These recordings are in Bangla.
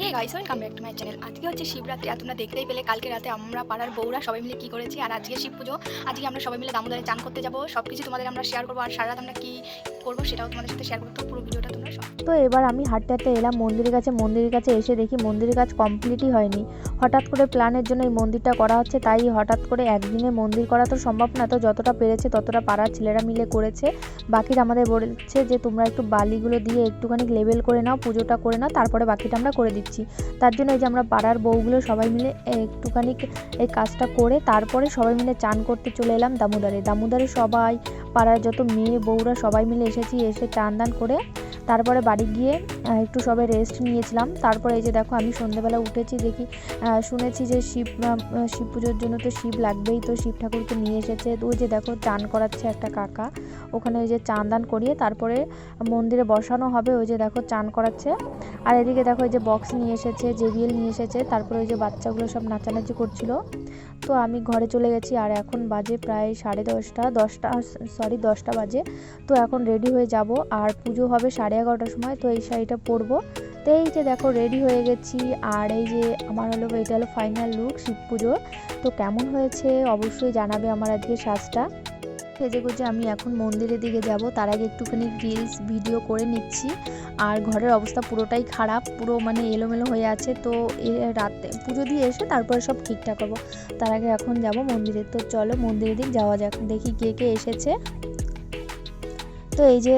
Hey guys, welcome back to my channel. আজকে হচ্ছে শিবরাত্রি, আর তোমরা দেখতেই পেলে কালকে রাতে আমরা পাড়ার বউরা সবাই মিলে কি করেছি। আর আজকে শিব পুজো, আজকে আমরা সবাই মিলে দামোদরে চান করতে যাবো। সব কিছু তোমাদের আমরা শেয়ার করবো, আর সারা রাত আমরা কি করবো সেটাও তোমাদের সাথে শেয়ার করবো। তো পুরো ভিডিওটা তোমরা সব। তো এবার আমি হাঁটতে হাঁটতে এলাম মন্দিরের কাছে এসে দেখি মন্দিরের কাজ কমপ্লিটই হয়নি। হঠাৎ করে প্ল্যানের জন্য এই মন্দিরটা করা হচ্ছে, তাই হঠাৎ করে একদিনে মন্দির করা তো সম্ভব না, তো যতটা পেরেছে ততটা পাড়ার ছেলেরা মিলে করেছে। বাকিটা আমাদের বলছে যে তোমরা একটু বালিগুলো দিয়ে একটুখানি লেবেল করে নাও, পুজোটা করে নাও, তারপরে বাকিটা আমরা করে দিচ্ছি। তার জন্য এই যে আমরা পাড়ার বউগুলো সবাই মিলে একটুখানি এই কাজটা করে তারপরে সবাই মিলে চান করতে চলে এলাম দামোদরে। সবাই পাড়ার যত মেয়ে বউরা সবাই মিলে এসে চান দান করে তারপরে বাড়ি গিয়ে একটু সবাই রেস্ট নিয়েছিলাম। তারপরে এই যে দেখো আমি সন্ধ্যেবেলা উঠেছি, দেখি শুনেছি যে শিব পুজোর জন্য তো শিব লাগবেই, তো শিব ঠাকুরকে নিয়ে এসেছে। তো ওই যে দেখো চান করাচ্ছে একটা কাকা, ওখানে ওই যে চান দান করিয়ে তারপরে মন্দিরে বসানো হবে। ওই যে দেখো চান করাচ্ছে। আর এদিকে দেখো এই যে বক্স নিয়ে এসেছে, JBL নিয়ে এসেছে, তারপরে ওই যে বাচ্চাগুলো সব নাচানাচি করছিল। তো আমি ঘরে চলে গেছি, আর এখন বাজে প্রায় 10টা বাজে। তো এখন রেডি হয়ে যাব, আর পুজো হবে 11:30টার সময়। তো এই শাড়িটা পরবো। তো এই যে দেখো রেডি হয়ে গেছি, আর এই যে আমার এটা হলো ফাইনাল লুক শিব পুজোর। তো কেমন হয়েছে অবশ্যই জানাবে আমার আজকে সাজটা। সেজেগুজে আমি এখন মন্দিরের দিকে যাব, তার আগে একটুখানি রিলস ভিডিও করে নিচ্ছি। আর ঘরের অবস্থা পুরোটাই খারাপ, পুরো মানে এলোমেলো হয়ে আছে। তো রাতে পুজো দিয়ে এসে তারপরে সব ঠিকঠাক করবো। তার আগে এখন যাব মন্দিরে। তো চলো মন্দিরের দিক যাওয়া যাক, দেখি কে কে এসেছে। তো এই যে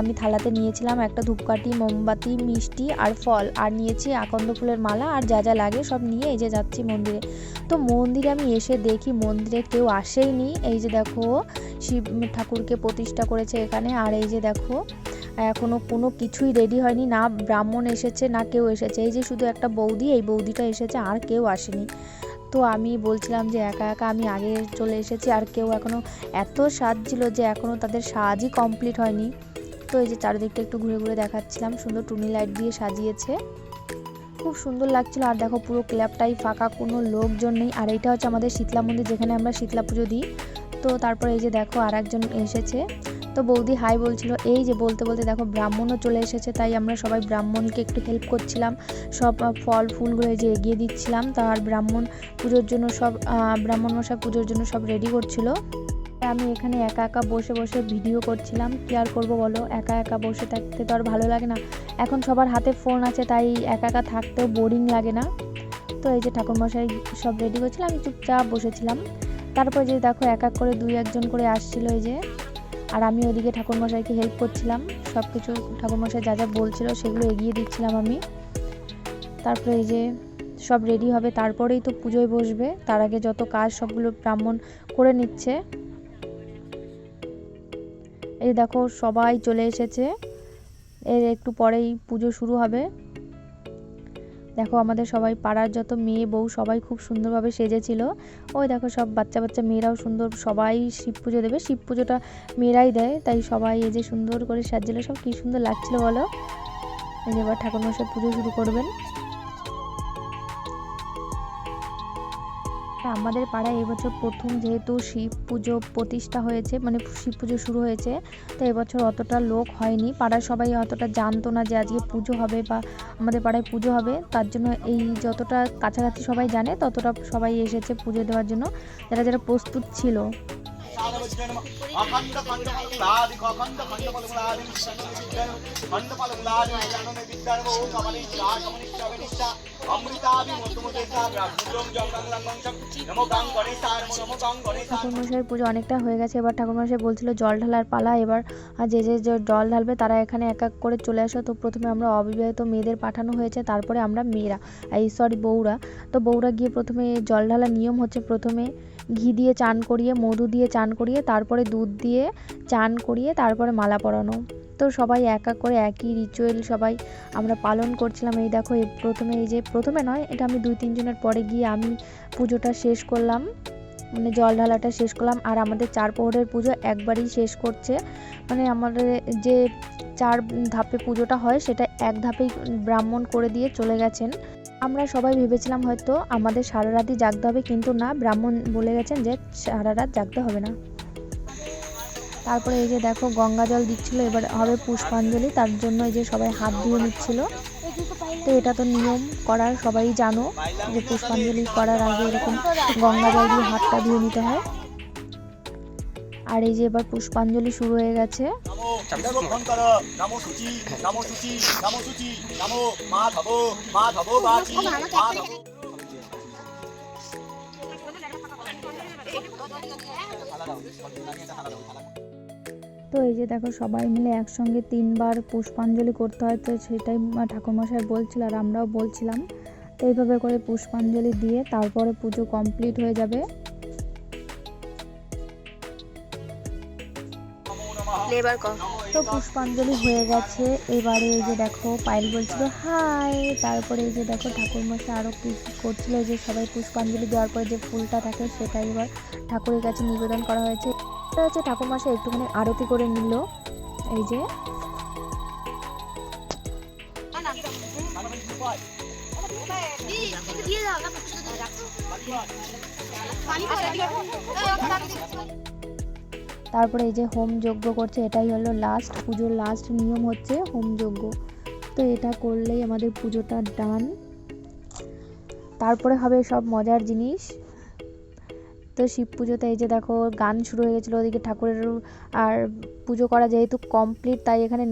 আমি থালাতে নিয়েছিলাম একটা ধূপকাঠি, মোমবাতি, মিষ্টি আর ফল, আর নিয়েছি আকন্দ ফুলের মালা, আর যা যা লাগে সব নিয়ে এই যে যাচ্ছি মন্দিরে। তো মন্দিরে আমি এসে দেখি মন্দিরে কেউ আসেইনি। এই যে দেখো শিব ঠাকুরকে প্রতিষ্ঠা করেছে এখানে, আর এই যে দেখো এখনো কোনো কিছুই রেডি হয়নি, না ব্রাহ্মণ এসেছে না কেউ এসেছে। এই যে শুধু একটা বৌদি, এই বৌদিটা এসেছে, আর কেউ আসেনি। তো আমি বলছিলাম যে একা একা আমি আগে চলে এসেছি, আর কেউ এখনও এত সাজছিল যে এখনও তাদের সাজই কমপ্লিট হয়নি। তো এই যে চারিদিকটা একটু ঘুরে ঘুরে দেখাচ্ছিলাম, সুন্দর টুনি লাইট দিয়ে সাজিয়েছে, খুব সুন্দর লাগছিল। আর দেখো পুরো ক্লাবটাই ফাঁকা, কোনো লোকজন নেই। আর এইটা হচ্ছে আমাদের শীতলা মন্দির, যেখানে আমরা শীতলা পুজো দিই। তো তারপরে এই যে দেখো আর একজন এসেছে, তো বৌদি হাই বলছিল। এই যে বলতে বলতে দেখো ব্রাহ্মণও চলে এসেছে, তাই আমরা সবাই ব্রাহ্মণকে একটু হেল্প করছিলাম, সব ফল ফুলগুলো এই যে এগিয়ে দিচ্ছিলাম। তার ব্রাহ্মণ মশাই পুজোর জন্য সব রেডি করছিল। আমি এখানে একা একা বসে বসে ভিডিও করছিলাম, কি আর করবো বলো, একা একা বসে থাকতে তো আর ভালো লাগে না। এখন সবার হাতে ফোন আছে, তাই একা একা থাকতেও বোরিং লাগে না। তো এই যে ঠাকুরমশাই সব রেডি করছিলাম, আমি চুপচাপ বসেছিলাম। তারপর যে দেখো এক এক করে 2-1 জন করে আসছিল এই যে, আর আমি ওদিকে ঠাকুরমশাইকে হেল্প করছিলাম, সব কিছু ঠাকুরমশাই যা যা বলছিল সেগুলো এগিয়ে দিচ্ছিলাম আমি। তারপরে এই যে সব রেডি হবে, তারপরেই তো পুজোয় বসবে, তার আগে যত কাজ সবগুলো ব্রাহ্মণ করে নিচ্ছে। এই দেখো সবাই চলে এসেছে, এর একটু পরেই পুজো শুরু হবে। দেখো আমাদের সবাই পাড়ার যত মেয়ে বউ সবাই খুব সুন্দরভাবে সেজেছিল। ওই দেখো সব বাচ্চা বাচ্চা মেয়েরাও সুন্দর, সবাই শিব পুজো দেবে, শিব পুজোটা মেয়েরাই দেয়, তাই সবাই এই যে সুন্দর করে সাজছিল, সব কি সুন্দর লাগছিল বলো। এই যে এবার ঠাকুরমশাই পুজো শুরু করবেন। আমাদের পাড়ায় এবছর প্রথম যেহেতু শিব পুজো প্রতিষ্ঠা হয়েছে, মানে শিব পুজো শুরু হয়েছে, তো এবছর অতটা লোক হয়নি, পাড়ার সবাই অতটা জানতো না যে আজকে পুজো হবে বা আমাদের পাড়ায় পুজো হবে। তার জন্য এই যতটা কাছাকাছি সবাই জানে ততটা সবাই এসেছে পুজো দেওয়ার জন্য, যারা যারা প্রস্তুত ছিল। ঠাকুরমশাইয়ের পুজো অনেকটা হয়ে গেছে, এবার ঠাকুরমশাই বলছিল জল ঢালার পালা। এবার যে যে জল ঢালবে তারা এখানে এক এক করে চলে আসো। তো প্রথমে আমরা অবিবাহিত মেয়েদের পাঠানো হয়েছে, তারপরে আমরা মেয়েরা বউরা। তো বউরা গিয়ে প্রথমে জল ঢালার নিয়ম হচ্ছে, প্রথমে ঘি দিয়ে চান করিয়ে, মধু দিয়ে চান করিয়ে, তারপরে দুধ দিয়ে চান করিয়ে, তারপরে মালা পরানো। তো সবাই এক এক করে একই রিচুয়াল সবাই আমরা পালন করছিলাম। এই দেখো প্রথমে নয়, এটা আমি 2-3 জনের পরে গিয়ে আমি পুজোটা শেষ করলাম, মানে জল ঢালাটা শেষ করলাম। আর আমাদের 4 প্রহরের পুজো একবারই শেষ করছে, মানে আমাদের যে 4 ধাপে পুজোটা হয় সেটা এক ধাপেই ব্রাহ্মণ করে দিয়ে চলে গেছেন। আমরা সবাই ভেবেছিলাম হয়তো আমাদের সারা রাতই জাগতে হবে, কিন্তু না, ব্রাহ্মণ বলে গেছেন যে সারা রাত জাগতে হবে না। তারপরে এই যে দেখো গঙ্গা জল দিচ্ছিল, এবার হবে পুষ্পাঞ্জলি, তার জন্য এই যে সবাই হাত ধুয়ে নিচ্ছিল। তো এটা তো নিয়ম করার, সবাই জানো যে পুষ্পাঞ্জলি করার আগে এরকম গঙ্গা জল দিয়ে হাতটা ধুয়ে নিতে হয়। আর এই যে এবার পুষ্পাঞ্জলি শুরু হয়ে গেছে। তো এই যে দেখো সবাই মিলে একসঙ্গে 3বার পুষ্পাঞ্জলি করতে হয়, তো সেটাই ঠাকুরমশাই বলছিল আর আমরাও বলছিলাম। তো এইভাবে করে পুষ্পাঞ্জলি দিয়ে তারপরে পুজো কমপ্লিট হয়ে যাবে। তো পুষ্পাঞ্জলি হয়ে গেছে, এবারে এই যে দেখো পায়েল বলছিল হাই, তারপরে এই যে দেখো ঠাকুরমশাই আরও কি করছিল, যে সবাই পুষ্পাঞ্জলি দেওয়ার পরে যে ফুলটা থাকে সেটা এবার ঠাকুরের কাছে নিবেদন করা হয়েছে। এটা হচ্ছে ঠাকুরমশাই একটুখানি আরতি করে নিল। এই যে তারপরে এই যে হোম যজ্ঞ করছে, এটাই হলো লাস্ট পুজোর লাস্ট নিয়ম হচ্ছে হোম যজ্ঞ। তো এটা করলেই আমাদের পুজোটা ডান। তারপরে হবে সব মজার জিনিস। তো শিব পুজোতে এই যে দেখো গান শুরু হয়ে গেছিলো ওদিকে ঠাকুরের, আর পুজো করা যেহেতু কমপ্লিট তাই এখানে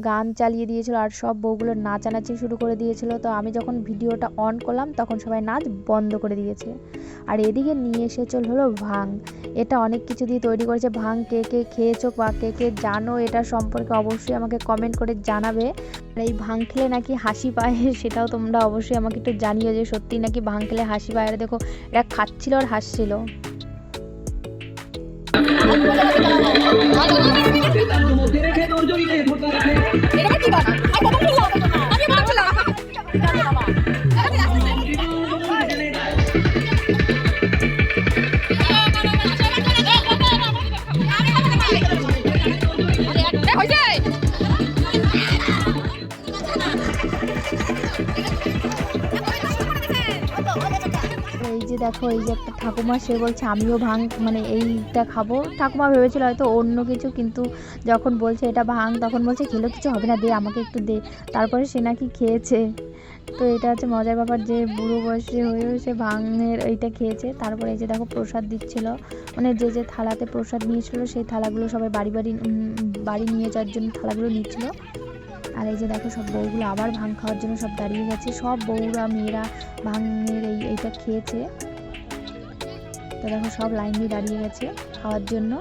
গান চালিয়ে দিয়েছিল আর সব বউগুলো নাচানাচি শুরু করে দিয়েছিল। তো আমি যখন ভিডিওটা অন করলাম তখন সবাই নাচ বন্ধ করে দিয়েছে। আর এদিকে নিয়ে এসেছিল হলো ভাং। এটা অনেক কিছু দিয়ে তৈরি করেছে ভাং। কে কে খেয়েছো বা কে কে জানো এটা সম্পর্কে অবশ্যই আমাকে কমেন্ট করে জানাবে। আর এই ভাং খেলে নাকি হাসি পায়, সেটাও তোমরা অবশ্যই আমাকে একটু জানিও যে সত্যি নাকি ভাং খেলে হাসি পায়। আর দেখো এরা খাচ্ছিল আর হাসছিল। এই যে দেখো এই যে একটা ঠাকুমা, সে বলছে আমিও ভাং মানে এইটা খাবো। ঠাকুমা ভেবেছিল হয়তো অন্য কিছু, কিন্তু যখন বলছে এটা ভাং তখন বলছে খেলেও কিছু হবে না, দে আমাকে একটু দে। তারপরে সে নাকি খেয়েছে। তো এটা হচ্ছে মজার ব্যাপার যে বুড়ো বয়সে হয়েও সে ভাঙের এইটা খেয়েছে। তারপরে এই যে দেখো প্রসাদ দিচ্ছিল, মানে যে যে থালাতে প্রসাদ নিয়েছিল সেই থালাগুলো সবাই বাড়ি নিয়ে যাওয়ার জন্য থালাগুলো নিচ্ছিল। আর এই যে দেখো সব বউগুলো আবার ভাং খাওয়ার জন্য সব দাঁড়িয়ে গেছে। সব বউরা মেয়েরা ভাঙের এইটা খেয়েছে। তো দেখো সব লাইন দিয়ে দাঁড়িয়ে গেছে খাওয়ার জন্য।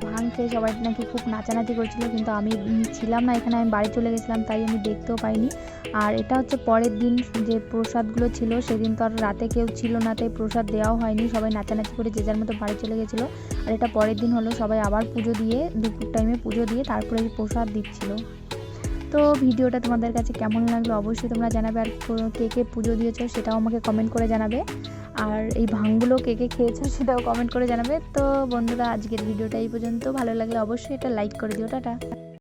ভাং খেয়ে সবাই নাকি খুব নাচানাচি করছিল, কিন্তু আমি ছিলাম না এখানে, আমি বাড়ি চলে গেছিলাম তাই আমি দেখতেও পাইনি। আর এটা হচ্ছে পরের দিন যে প্রসাদগুলো ছিল, সেদিন তো আর রাতে কেউ ছিল না তাই প্রসাদ দেওয়াও হয়নি, সবাই নাচানাচি করে যে যার মতো বাড়ি চলে গেছিলো। আর এটা পরের দিন হলো, সবাই আবার পুজো দিয়ে দুপুর টাইমে পুজো দিয়ে তারপরে প্রসাদ দিচ্ছিল। তো ভিডিওটা তোমাদের কাছে কেমন লাগলো অবশ্যই তোমরা জানাবে। আর কে কে পুজো দিয়েছো সেটাও আমাকে কমেন্ট করে জানাবে। আর এই ভাঙগুলো কে কে খেয়েছো সেটাও কমেন্ট করে জানাবে। তো বন্ধুরা আজকের ভিডিওটা এই পর্যন্ত, ভালো লাগলে অবশ্যই এটা লাইক করে দিও। টাটা।